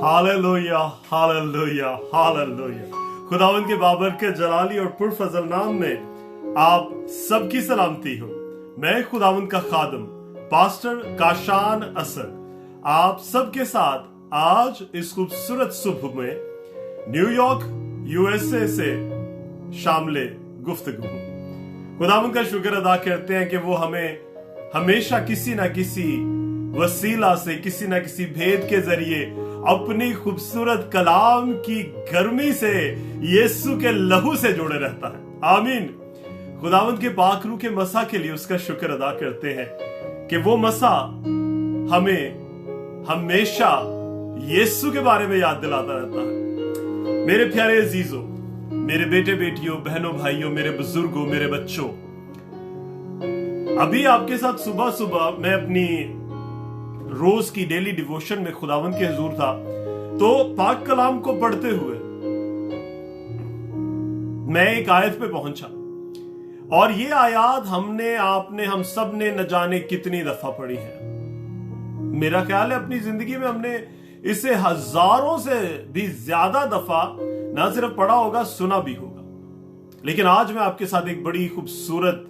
Hallelujah, hallelujah, hallelujah. खुदावंद के बाबरकत जलाली और पुरफजल नाम में आप सबकी सलामती हो। मैं खुदावंद का खादम पास्टर काशान असद आप सबके साथ आज इस खूबसूरत सुबह में न्यूयॉर्क यूएसए से शामिल गुफ्तगू। खुदावंद का शुक्र अदा करते हैं कि वो हमें हमेशा किसी ना किसी वसीला से, किसी ना किसी भेद के जरिए अपनी खूबसूरत कलाम की गर्मी से, यीशु के लहू से जुड़े रहता है। आमीन। खुदावंद के पाक रूह के मसा के लिए उसका शुक्र अदा करते हैं कि वो मसा हमें हमेशा यीशु के बारे में याद दिलाता रहता है। मेरे प्यारे अजीजों, मेरे बेटे बेटियों, बहनों भाइयों, मेरे बुजुर्गों, मेरे बच्चों, अभी आपके साथ सुबह सुबह मैं अपनी रोज की डेली डिवोशन में खुदावंद के हुजूर था, तो पाक कलाम को पढ़ते हुए मैं एक आयत पे पहुंचा और ये आयत हम सब ने न जाने कितनी दफा पढ़ी है। मेरा ख्याल है अपनी जिंदगी में हमने इसे हजारों से भी ज्यादा दफा ना सिर्फ पढ़ा होगा, सुना भी होगा। लेकिन आज मैं आपके साथ एक बड़ी खूबसूरत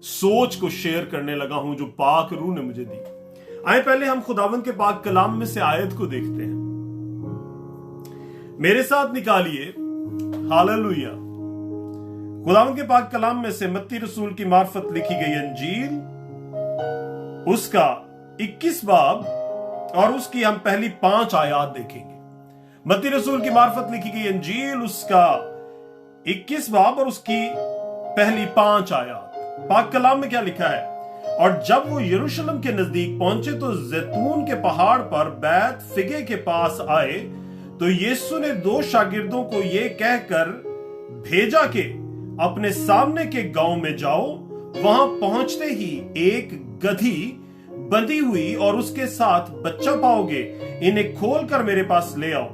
सोच को शेयर करने लगा हूं जो पाक रूह ने मुझे दी। आए पहले हम खुदावंद के पाक कलाम में से आयत को देखते हैं। मेरे साथ निकालिए हालेलुया। खुदावंद के पाक कलाम में से मत्ती रसूल की मार्फत लिखी गई अंजील, उसका 21 बाब और उसकी हम पहली 5 आयत देखेंगे। मत्ती रसूल की मार्फत लिखी गई अंजील, उसका 21 बाब और उसकी पहली 5 आयत। पाक कलाम में क्या लिखा है? और जब वो यरूशलेम के नजदीक पहुंचे तो जैतून के पहाड़ पर बैत फिगे के पास आए, तो यीशु ने 2 शागिर्दों को ये कहकर भेजा कि अपने सामने के गांव में जाओ। वहां पहुंचते ही एक गधी बंधी हुई और उसके साथ बच्चा पाओगे, इन्हें खोलकर मेरे पास ले आओ।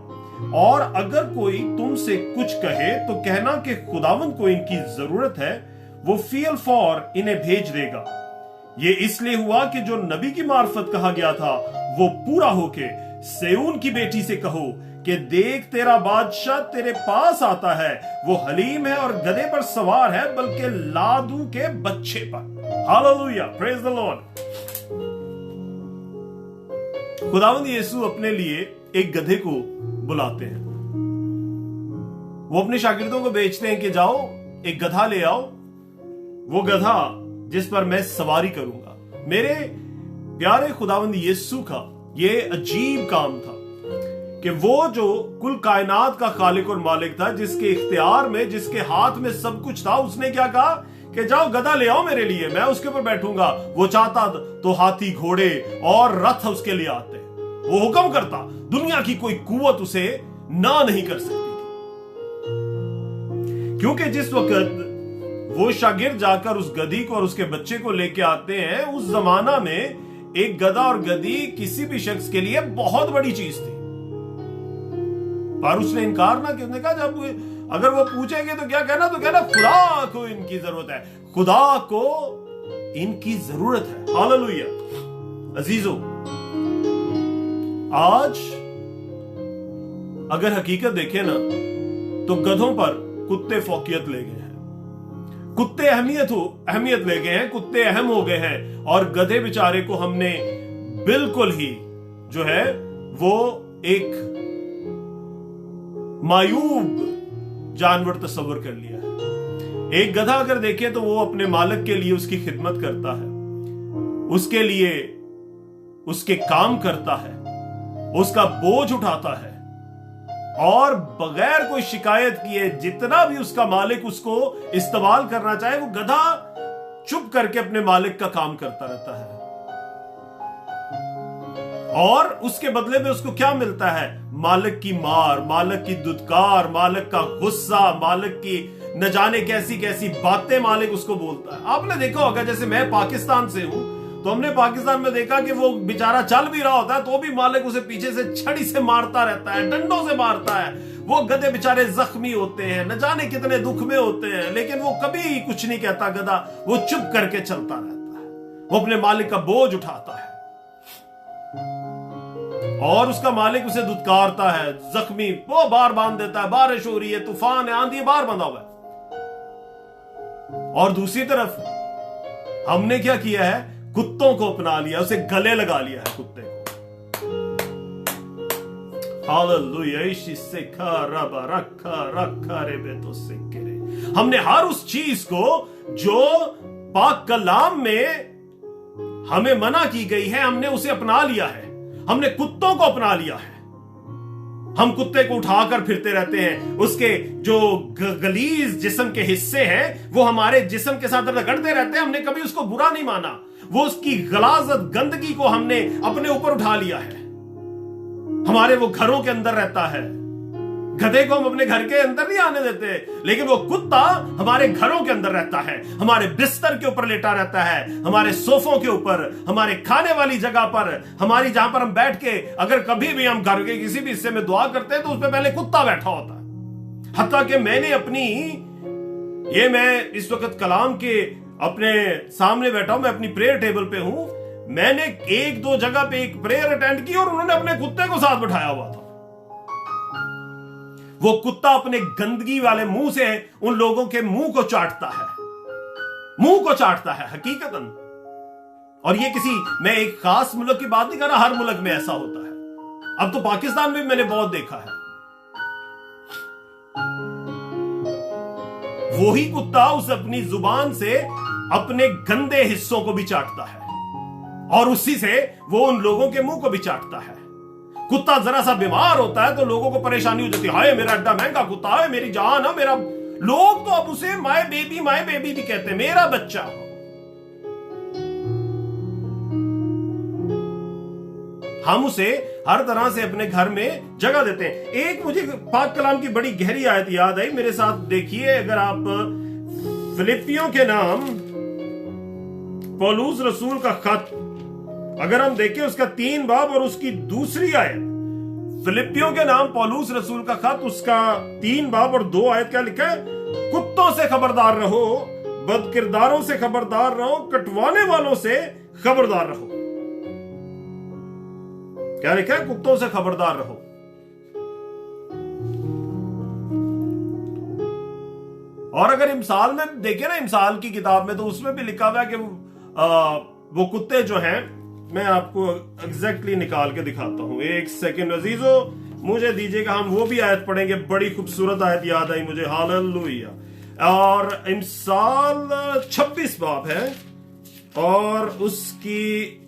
और अगर कोई तुमसे कुछ कहे तो कहना कि खुदावंद को इनकी जरूरत है, वो फील फौर इन्हें भेज देगा। ये इसलिए हुआ कि जो नबी की मार्फत कहा गया था वो पूरा होके सेऊन की बेटी से कहो कि देख तेरा बादशाह तेरे पास आता है, वो हलीम है और गधे पर सवार है, बल्कि लादू के बच्चे पर। Hallelujah, praise the Lord. खुदावंद यीशु अपने लिए एक गधे को बुलाते हैं। वो अपने शागिर्दों को भेजते हैं कि जाओ एक गधा ले आओ, वो गधा जिस पर मैं सवारी करूंगा। मेरे प्यारे खुदावंद यीशु का ये अजीब काम था कि वो जो कुल कायनात का खालिक और मालिक था, जिसके इख्तियार में, जिसके हाथ में सब कुछ था, उसने क्या कहा कि जाओ गधा ले आओ मेरे लिए, मैं उसके ऊपर बैठूंगा। वो चाहता तो हाथी, घोड़े और रथ उसके लिए आते। वो हुक्म करता, दुनिया की कोई कुव्वत उसे ना नहीं कर सकती थी। क्योंकि जिस वक्त वो शागिर्द जाकर उस गधी को और उसके बच्चे को लेके आते हैं, उस जमाना में एक गधा और गधी किसी भी शख्स के लिए बहुत बड़ी चीज थी। पर उसने इनकार ना किया। उसने कहा जब अगर वो पूछेंगे तो क्या कहना? तो कहना खुदा को इनकी जरूरत है, खुदा को इनकी जरूरत है। हालेलुया। अजीजों, आज अगर हकीकत देखें ना तो गधों पर कुत्ते फौकियत ले गए हैं, कुत्ते अहमियत ले गए हैं, कुत्ते अहम हो गए हैं, और गधे बेचारे को हमने बिल्कुल ही जो है वो एक मायूब जानवर तस्वर कर लिया है। एक गधा अगर देखें तो वो अपने मालिक के लिए उसकी खिदमत करता है, उसके लिए उसके काम करता है, उसका बोझ उठाता है, और बगैर कोई शिकायत किए जितना भी उसका मालिक उसको इस्तेमाल करना चाहे, वो गधा चुप करके अपने मालिक का काम करता रहता है। और उसके बदले में उसको क्या मिलता है? मालिक की मार, मालिक की दुत्कार, मालिक का गुस्सा, मालिक की न जाने कैसी कैसी बातें मालिक उसको बोलता है। आपने देखा होगा, जैसे मैं पाकिस्तान से हूं तो हमने पाकिस्तान में देखा कि वो बेचारा चल भी रहा होता है तो भी मालिक उसे पीछे से छड़ी से मारता रहता है, डंडों से मारता है। वो गधे बेचारे जख्मी होते हैं, न जाने कितने दुख में होते हैं, लेकिन वो कभी कुछ नहीं कहता गधा, वो चुप करके चलता रहता है, वो अपने मालिक का बोझ उठाता है। और उसका मालिक उसे दुत्कारता है, जख्मी, वो बार बांध देता है, बारिश हो रही है, तूफान है, आंधी है, बार बंधा हुआ है। और दूसरी तरफ हमने क्या किया है, कुत्तों को अपना लिया, उसे गले लगा लिया है कुत्ते को। हालेलुया। हमने हर उस चीज को जो पाक कलाम में हमें मना की गई है, हमने उसे अपना लिया है। हमने कुत्तों को अपना लिया है। हम कुत्ते को उठाकर फिरते रहते हैं, उसके जो गलीज जिस्म के हिस्से हैं वो हमारे जिस्म के साथ रगड़ते रहते हैं। हमने कभी उसको बुरा नहीं माना, वो उसकी गलाजत, गंदगी को हमने अपने ऊपर उठा लिया है। हमारे वो घरों के अंदर रहता है। गधे को हम अपने घर के अंदर नहीं आने देते, लेकिन वो कुत्ता हमारे घरों के अंदर रहता है, हमारे बिस्तर के ऊपर लेटा रहता है, हमारे सोफों के ऊपर, हमारे खाने वाली जगह पर, हमारी जहां पर हम बैठ के अगर कभी भी हम घर के किसी भी हिस्से में दुआ करते हैं तो उस पर पहले कुत्ता बैठा होता है। हत्ता कि मैं इस वक्त कलाम के अपने सामने बैठा हूं, मैं अपनी प्रेयर टेबल पे हूं, मैंने एक दो जगह पे एक प्रेयर अटेंड की और उन्होंने अपने कुत्ते को साथ बैठाया हुआ था। वो कुत्ता अपने गंदगी वाले मुंह से उन लोगों के मुंह को चाटता है हकीकतन। और ये मैं एक खास मुल्क की बात नहीं कर रहा, हर मुल्क में ऐसा होता है। अब तो पाकिस्तान में मैंने बहुत देखा है। वही कुत्ता उस अपनी जुबान से अपने गंदे हिस्सों को भी चाटता है और उसी से वो उन लोगों के मुंह को भी चाटता है। कुत्ता जरा सा बीमार होता है तो लोगों को परेशानी हो जाती है, हाय मेरा एड्डा महंगा कुत्ता है, मेरी जान है, मेरा। लोग तो अब उसे माय बेबी भी कहते हैं, मेरा बच्चा। हम उसे हर तरह से अपने घर में जगह देते हैं। एक मुझे पाक कलाम की बड़ी गहरी आयत याद आई, मेरे साथ देखिए। अगर आप फिलिपियों के नाम पौलुस रसूल का खत अगर हम देखें, उसका 3 बाब और उसकी दूसरी आयत, फिलिपियों के नाम पौलुस रसूल का खत, उसका 3 बाब और 2 आयत, क्या लिखा है? कुत्तों से खबरदार रहो, बदकिरदारों से खबरदार रहो, कटवाने वालों से खबरदार रहो। क्या लिखा है? कुत्तों से खबरदार रहो। और अगर इमसाल में देखें ना, इमसाल की किताब में, तो उसमें भी लिखा हुआ है कि वो कुत्ते जो हैं, मैं आपको एग्जैक्टली निकाल के दिखाता हूं। एक सेकंड अजीजो, मुझे दीजिएगा, हम वो भी आयत पढ़ेंगे। बड़ी खूबसूरत आयत याद आई मुझे, हालेलुया। और इमसाल 26 बाब है और उसकी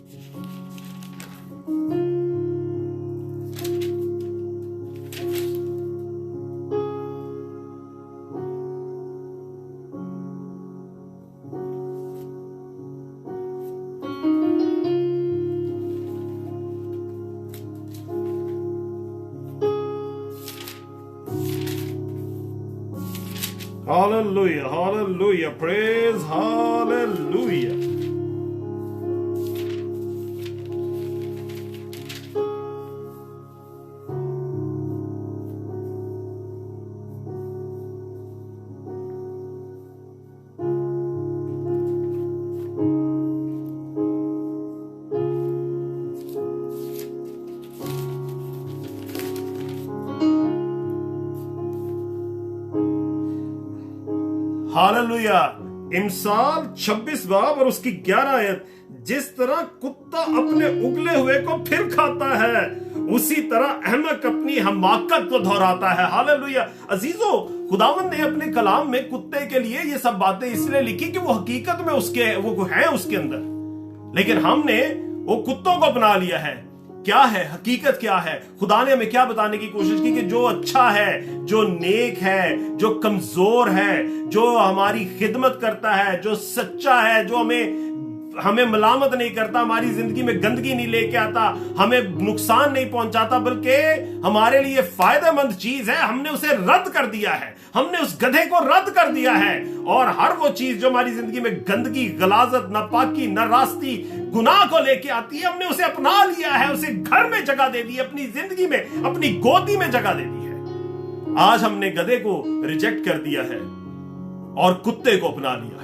Hallelujah, hallelujah, praise hallelujah. Hallelujah. इमसाल 26 बाब और उसकी 11 आयत, जिस तरह कुत्ता अपने उगले हुए को फिर खाता है, उसी तरह अहमक अपनी हमाकत को दोहराता है। हालेलुया। अजीजों, खुदावंद ने अपने कलाम में कुत्ते के लिए ये सब बातें इसलिए लिखी कि वो हकीकत में वो है उसके अंदर, लेकिन हमने वो कुत्तों को अपना लिया है। क्या है हकीकत? क्या है? खुदा ने हमें क्या बताने की कोशिश की कि जो अच्छा है, जो नेक है, जो कमजोर है, जो हमारी खिदमत करता है, जो सच्चा है, जो हमें मलामत नहीं करता, हमारी जिंदगी में गंदगी नहीं लेके आता, हमें नुकसान नहीं पहुंचाता, बल्कि हमारे लिए फायदेमंद चीज है, हमने उसे रद्द कर दिया है। हमने उस गधे को रद्द कर दिया है। और हर वो चीज जो हमारी जिंदगी में गंदगी, गलाजत, नापाकी, नारास्ती, गुनाह को लेके आती है, हमने उसे अपना लिया है, उसे घर में जगह दे दी है, अपनी जिंदगी में, अपनी गोदी में जगह दे दी है। आज हमने गधे को रिजेक्ट कर दिया है और कुत्ते को अपना लिया है।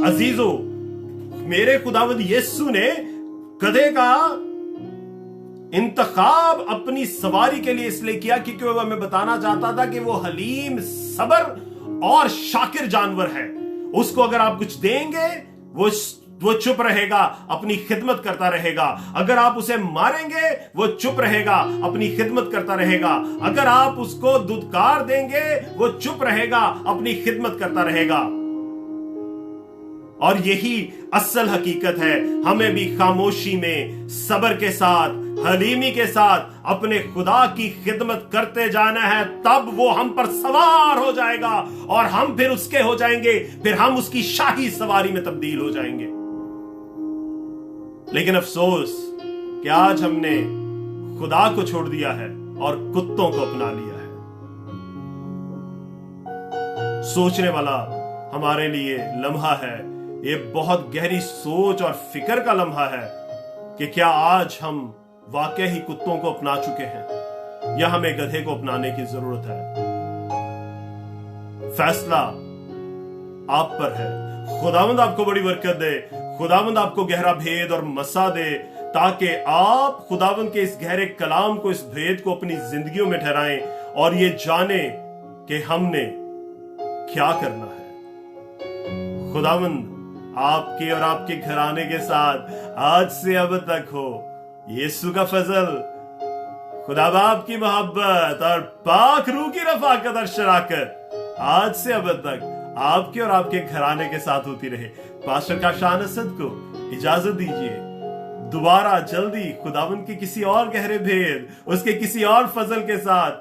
अजीजों, मेरे खुदावंद यीशु ने गधे का इंतखाब अपनी सवारी के लिए इसलिए किया क्योंकि वो हमें बताना चाहता था कि वो हलीम, सबर और शाकिर जानवर है। उसको अगर आप कुछ देंगे वो चुप रहेगा, अपनी खिदमत करता रहेगा। अगर आप उसे मारेंगे वो चुप रहेगा, अपनी खिदमत करता रहेगा। अगर आप उसको दुत्कार देंगे वो चुप रहेगा, अपनी खिदमत करता रहेगा। और यही असल हकीकत है। हमें भी खामोशी में, सबर के साथ, हलीमी के साथ अपने खुदा की खिदमत करते जाना है। तब वो हम पर सवार हो जाएगा और हम फिर उसके हो जाएंगे, फिर हम उसकी शाही सवारी में तब्दील हो जाएंगे। लेकिन अफसोस कि आज हमने खुदा को छोड़ दिया है और कुत्तों को अपना लिया है। सोचने वाला हमारे लिए लम्हा है। ये बहुत गहरी सोच और फिक्र का लम्हा है कि क्या आज हम वाकई ही कुत्तों को अपना चुके हैं या हमें गधे को अपनाने की जरूरत है। फैसला आप पर है। खुदावंद आपको बड़ी बरकत दे। खुदावंद आपको गहरा भेद और मसा दे ताकि आप खुदावंद के इस गहरे कलाम को, इस भेद को अपनी जिंदगियों में ठहराएं और ये जाने कि हमने क्या करना है। खुदावंद आपके और आपके घराने के साथ आज से अब तक हो। यीशु का फजल, खुदा बाप की मोहब्बत और पाक रूह की रफाकत और शराकत आज से अब तक आपके और आपके घराने के साथ होती रहे। पास्टर काशान असद को इजाजत दीजिए। दोबारा जल्दी खुदावंद के किसी और गहरे भेद, उसके किसी और फजल के साथ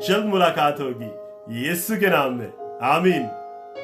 जल्द मुलाकात होगी। यीशु के नाम में आमीन।